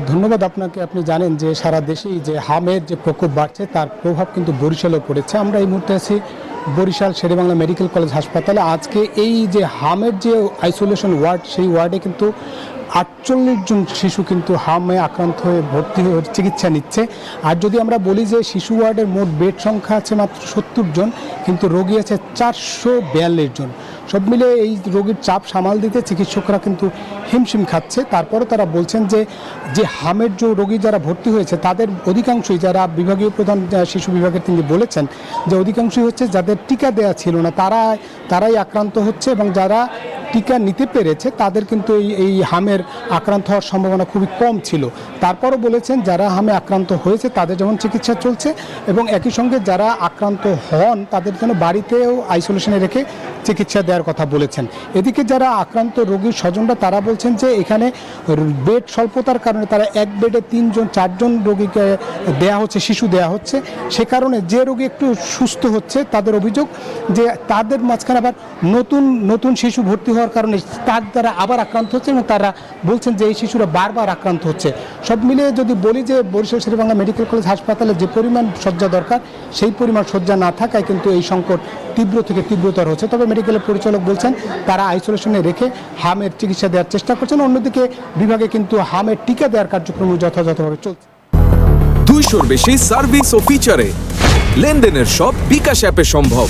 ধন্যবাদ আপনাকে। আপনি জানেন যে সারা দেশেই যে হামের যে প্রকোপ বাড়ছে তার প্রভাব কিন্তু বরিশালেও পড়েছে। আমরা এই মুহূর্তে আছি বরিশাল শেরেবাংলা মেডিকেল কলেজ হাসপাতালে। আজকে এই যে হামের যে আইসোলেশন ওয়ার্ড, সেই ওয়ার্ডে কিন্তু 48 জন শিশু কিন্তু হামে আক্রান্ত হয়ে ভর্তি হয়ে চিকিৎসা নিচ্ছে। আর যদি আমরা বলি যে শিশু ওয়ার্ডের মোট বেড সংখ্যা আছে মাত্র 70 জন, কিন্তু রোগী আছে 442 জন। সব মিলে এই রোগীর চাপ সামাল দিতে চিকিৎসকরা কিন্তু হিমশিম খাচ্ছে। তারপরে তারা বলছেন যে যে হামের যে রোগী যারা ভর্তি হয়েছে তাদের অধিকাংশই, যারা বিভাগীয় প্রধান শিশু বিভাগের তিনি বলেছেন যে অধিকাংশই হচ্ছে যাদের টিকা দেওয়া ছিল না তারাই আক্রান্ত হচ্ছে, এবং যারা টিকা নিতে পেরেছে তাদের কিন্তু এই হামের আক্রান্ত হওয়ার সম্ভাবনা খুবই কম ছিল। তারপরও বলেছেন যারা হামে আক্রান্ত হয়েছে তাদের যেমন চিকিৎসা চলছে, এবং একই সঙ্গে যারা আক্রান্ত হন তাদের জন্য বাড়িতেও আইসোলেশনে রেখে চিকিৎসা দেওয়ার কথা বলেছেন। এদিকে যারা আক্রান্ত রোগীর স্বজনরা তারা বলছেন যে এখানে বেড স্বল্পতার কারণে তারা এক বেডে 3 জন 4 জন রোগীকে দেয়া হচ্ছে, শিশু দেয়া হচ্ছে। সে কারণে যে রোগী একটু সুস্থ হচ্ছে তাদের অভিযোগ যে তাদের মাঝখানে আবার নতুন শিশু ভর্তি হওয়ার কারণে তার দ্বারা আবার আক্রান্ত হচ্ছে, এবং তারা বলছেন যে এই শিশুরা বারবার আক্রান্ত হচ্ছে। সব মিলিয়ে যদি বলি যে বরিশাল শেরেবাংলা মেডিকেল কলেজ হাসপাতালে যে পরিমাণ শয্যা দরকার সেই পরিমাণ শয্যা না থাকায় কিন্তু এই সংকট তীব্র থেকে তীব্রতর হচ্ছে। তবে মেডিকেলের পরিচালক বলছেন তারা আইসোলেশনে রেখে হামের চিকিৎসা দেওয়ার চেষ্টা করছেন। অন্যদিকে বিভাগে কিন্তু হামের টিকা দেওয়ার কার্যক্রম যথাযথভাবে চলছে। 200-র বেশি সার্ভিস ও ফিচারে লেনদেনের সব বিকাশ অ্যাপে সম্ভব।